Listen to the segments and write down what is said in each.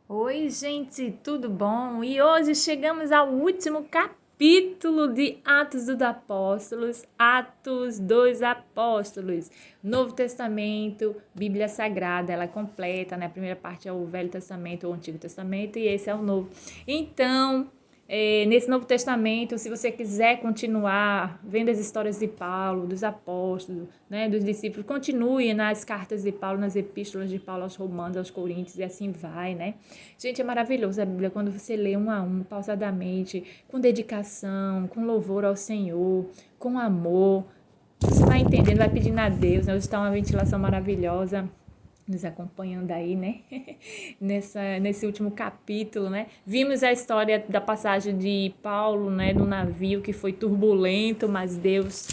Oi, gente, tudo bom? E hoje chegamos ao último capítulo de Atos dos Apóstolos, Atos dos Apóstolos. Novo Testamento, Bíblia Sagrada, ela é completa, né? A primeira parte é o Velho Testamento, o Antigo Testamento, e esse é o Novo. Então, nesse Novo Testamento, se você quiser continuar vendo as histórias de Paulo, dos apóstolos, né, dos discípulos, continue nas cartas de Paulo, nas epístolas de Paulo aos Romanos, aos Coríntios, e assim vai, né? Gente, é maravilhoso a Bíblia quando você lê um a um, pausadamente, com dedicação, com louvor ao Senhor, com amor. Você vai entendendo, vai pedindo a Deus, né? Hoje está uma ventilação maravilhosa nos acompanhando aí, né? Nesse último capítulo, né? Vimos a história da passagem de Paulo, né? No navio que foi turbulento, mas Deus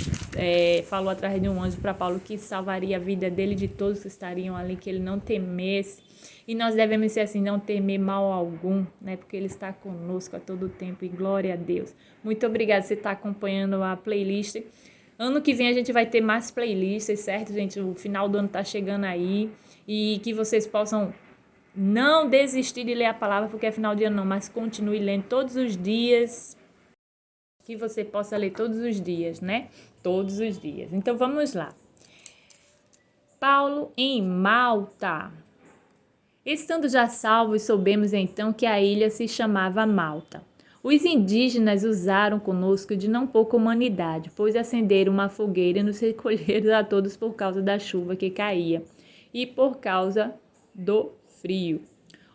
falou através de um anjo para Paulo que salvaria a vida dele e de todos que estariam ali, que ele não temesse. E nós devemos ser assim, não temer mal algum, né? Porque Ele está conosco a todo tempo e glória a Deus. Muito obrigada por você estar acompanhando a playlist. Ano que vem a gente vai ter mais playlists, certo, gente? O final do ano tá chegando aí. E que vocês possam não desistir de ler a palavra, porque é final de ano não, mas continue lendo todos os dias. Que você possa ler todos os dias, né? Todos os dias. Então vamos lá. Paulo em Malta. Estando já salvos, soubemos então que a ilha se chamava Malta. Os indígenas usaram conosco de não pouca humanidade, pois acenderam uma fogueira e nos recolheram a todos por causa da chuva que caía e por causa do frio.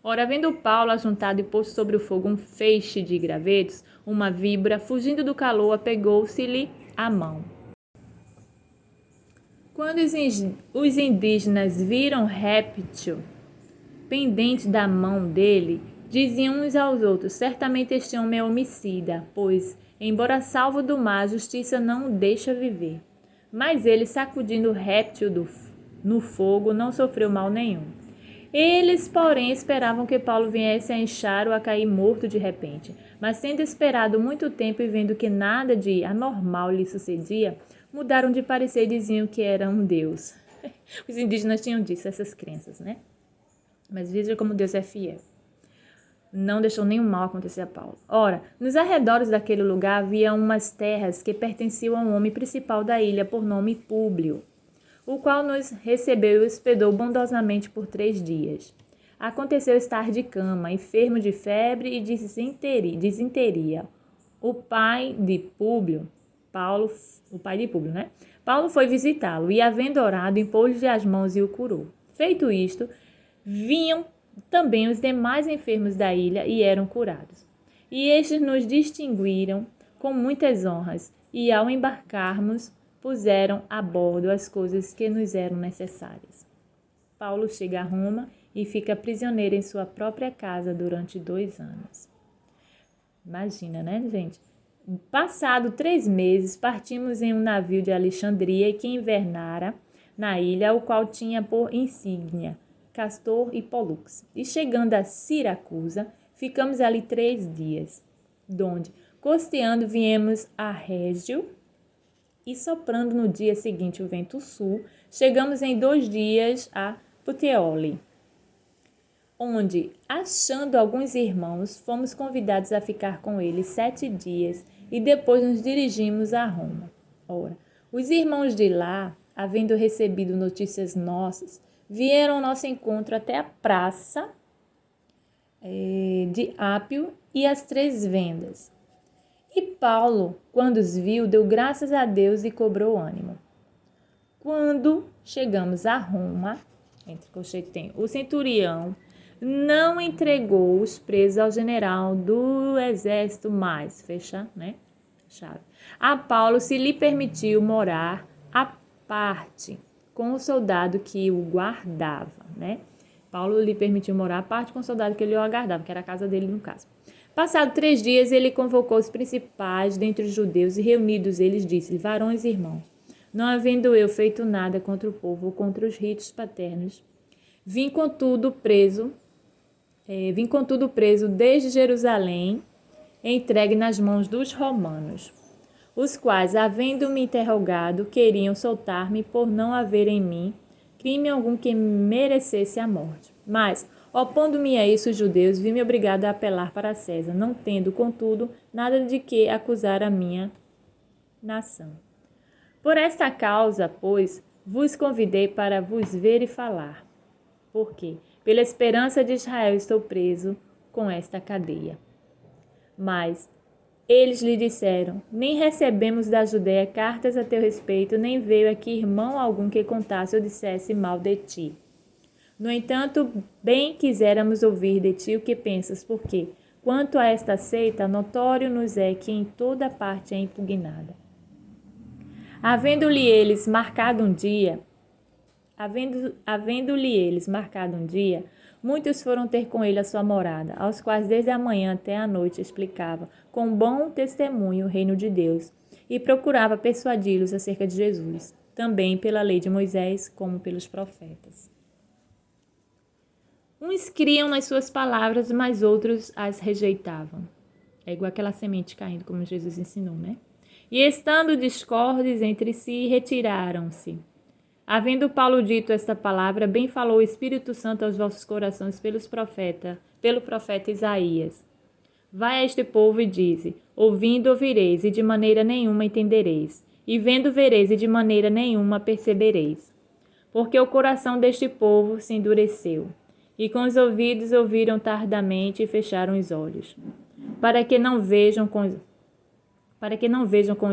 Ora, vendo Paulo ajuntado e posto sobre o fogo um feixe de gravetos, uma víbora, fugindo do calor, apegou-se-lhe à mão. Quando os indígenas viram réptil pendente da mão dele, diziam uns aos outros: certamente este homem é homicida, pois, embora salvo do mar, a justiça não o deixa viver. Mas ele, sacudindo o réptil no fogo, não sofreu mal nenhum. Eles, porém, esperavam que Paulo viesse a inchar ou a cair morto de repente. Mas, tendo esperado muito tempo e vendo que nada de anormal lhe sucedia, mudaram de parecer e diziam que era um deus. Os indígenas tinham disso, essas crenças, né? Mas veja como Deus é fiel. Não deixou nenhum mal acontecer a Paulo. Ora, nos arredores daquele lugar havia umas terras que pertenciam ao homem principal da ilha, por nome Públio, o qual nos recebeu e hospedou bondosamente por 3 dias. Aconteceu estar de cama, enfermo de febre e disenteria. O pai de Públio, né? Paulo foi visitá-lo e, havendo orado, impôs-lhe as mãos e o curou. Feito isto, vinham também os demais enfermos da ilha e eram curados. E estes nos distinguiram com muitas honras, e ao embarcarmos, puseram a bordo as coisas que nos eram necessárias. Paulo chega a Roma e fica prisioneiro em sua própria casa durante 2 anos. Imagina, né, gente? Passado 3 meses, partimos em um navio de Alexandria que invernara na ilha, o qual tinha por insígnia Castor e Pólux. E chegando a Siracusa, ficamos ali 3 dias, donde, costeando, viemos a Régio, e soprando no dia seguinte o vento sul, chegamos em 2 dias a Puteoli, onde, achando alguns irmãos, fomos convidados a ficar com eles 7 dias, e depois nos dirigimos a Roma. Ora, os irmãos de lá, havendo recebido notícias nossas, vieram ao nosso encontro até a praça de Ápio e as 3 vendas. E Paulo, quando os viu, deu graças a Deus e cobrou ânimo. Quando chegamos a Roma, entre colchete tem o centurião, não entregou os presos ao general do exército mais, fecha, né? Chave. A Paulo se lhe permitiu morar à parte com o soldado que o guardava, né? Paulo lhe permitiu morar à parte com o soldado que ele o aguardava, que era a casa dele no caso. Passado 3 dias, ele convocou os principais dentre os judeus e reunidos eles disse: varões e irmãos, não havendo eu feito nada contra o povo ou contra os ritos paternos, vim contudo preso desde Jerusalém, entregue nas mãos dos romanos, os quais, havendo-me interrogado, queriam soltar-me por não haver em mim crime algum que merecesse a morte. Mas, Opondo-me a isso, os judeus vi-me obrigado a apelar para César, não tendo, contudo, nada de que acusar a minha nação. Por esta causa, pois, vos convidei para vos ver e falar. Porque, pela esperança de Israel, estou preso com esta cadeia. Mas eles lhe disseram: nem recebemos da Judéia cartas a teu respeito, nem veio aqui irmão algum que contasse ou dissesse mal de ti. No entanto, bem quiséramos ouvir de ti o que pensas, porque, quanto a esta seita, notório nos é que em toda parte é impugnada. Havendo-lhe eles marcado um dia, muitos foram ter com ele a sua morada, aos quais desde a manhã até a noite explicava, com bom testemunho, o reino de Deus, e procurava persuadi-los acerca de Jesus, também pela lei de Moisés, como pelos profetas. Uns criam nas suas palavras, mas outros as rejeitavam. É igual aquela semente caindo, como Jesus ensinou, né? E estando discordes entre si, retiraram-se. Havendo Paulo dito esta palavra, bem falou o Espírito Santo aos vossos corações pelo profeta Isaías. Vai a este povo e dize: ouvindo ouvireis, e de maneira nenhuma entendereis, e vendo vereis, e de maneira nenhuma percebereis. Porque o coração deste povo se endureceu, e com os ouvidos ouviram tardamente e fecharam os olhos, para que não vejam com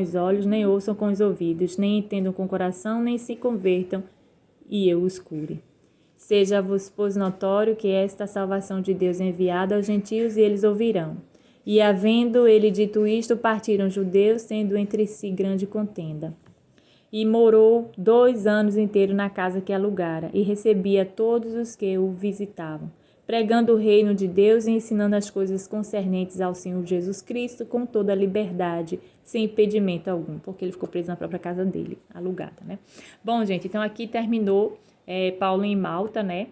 os olhos, nem ouçam com os ouvidos, nem entendam com o coração, nem se convertam, e eu os cure. Seja-vos, pois, notório que esta salvação de Deus é enviada aos gentios, e eles ouvirão. E, havendo ele dito isto, partiram os judeus, tendo entre si grande contenda. E morou 2 anos inteiros na casa que alugara, e recebia todos os que o visitavam, pregando o reino de Deus e ensinando as coisas concernentes ao Senhor Jesus Cristo com toda a liberdade, sem impedimento algum, porque ele ficou preso na própria casa dele, alugada, né? Bom, gente, então aqui terminou Paulo em Malta, né?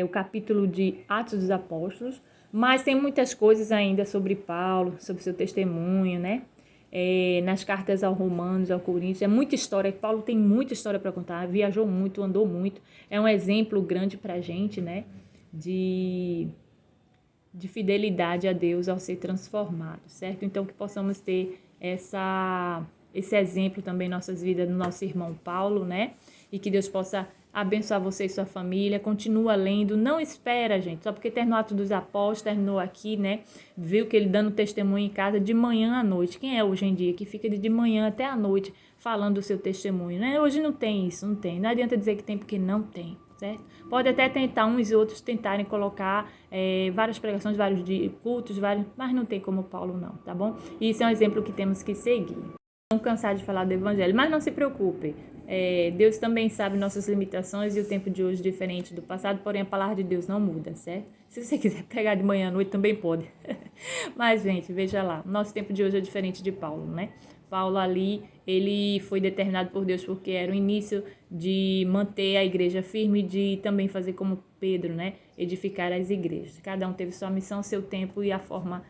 O capítulo de Atos dos Apóstolos, mas tem muitas coisas ainda sobre Paulo, sobre seu testemunho, né? Nas cartas aos Romanos, ao Coríntios, é muita história. Paulo tem muita história para contar, viajou muito, andou muito, é um exemplo grande para a gente, né? De fidelidade a Deus ao ser transformado, certo? Então, que possamos ter esse exemplo também em nossas vidas, no nosso irmão Paulo, né? E que Deus possa abençoar você e sua família. Continua lendo, não espera, gente, só porque terminou o Atos dos Apóstolos, terminou aqui, né? Viu que ele dando testemunho em casa de manhã à noite. Quem é hoje em dia que fica de manhã até à noite falando do seu testemunho, né? Hoje não tem isso, não tem. Não adianta dizer que tem, porque não tem. Certo? Pode até tentar uns e outros tentarem colocar várias pregações, vários cultos, mas não tem como Paulo não, tá bom? E isso é um exemplo que temos que seguir. Não cansar de falar do evangelho, mas não se preocupe. Deus também sabe nossas limitações e o tempo de hoje é diferente do passado, porém a palavra de Deus não muda, certo? Se você quiser pregar de manhã à noite também pode. Mas, gente, veja lá, nosso tempo de hoje é diferente de Paulo, né? Paulo ali, ele foi determinado por Deus porque era o início de manter a igreja firme e de também fazer como Pedro, né? Edificar as igrejas. Cada um teve sua missão, seu tempo e a forma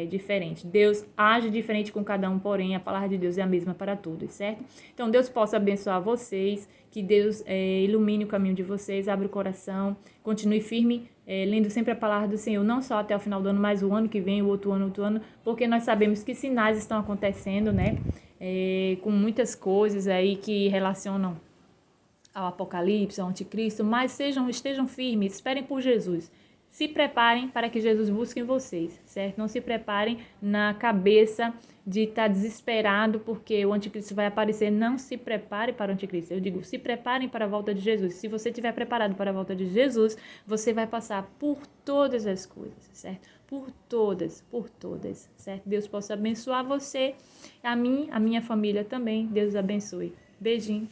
diferente. Deus age diferente com cada um, porém a palavra de Deus é a mesma para todos, certo? Então Deus possa abençoar vocês, que Deus ilumine o caminho de vocês, abra o coração, continue firme, lendo sempre a palavra do Senhor, não só até o final do ano, mas o ano que vem, o outro ano, porque nós sabemos que sinais estão acontecendo, né? Com muitas coisas aí que relacionam ao Apocalipse, ao Anticristo, mas estejam firmes, esperem por Jesus. Se preparem para que Jesus busque em vocês, certo? Não se preparem na cabeça de estar desesperado porque o anticristo vai aparecer. Não se prepare para o anticristo. Eu digo, se preparem para a volta de Jesus. Se você estiver preparado para a volta de Jesus, você vai passar por todas as coisas, certo? Por todas, certo? Deus possa abençoar você, a mim, a minha família também. Deus abençoe. Beijinho.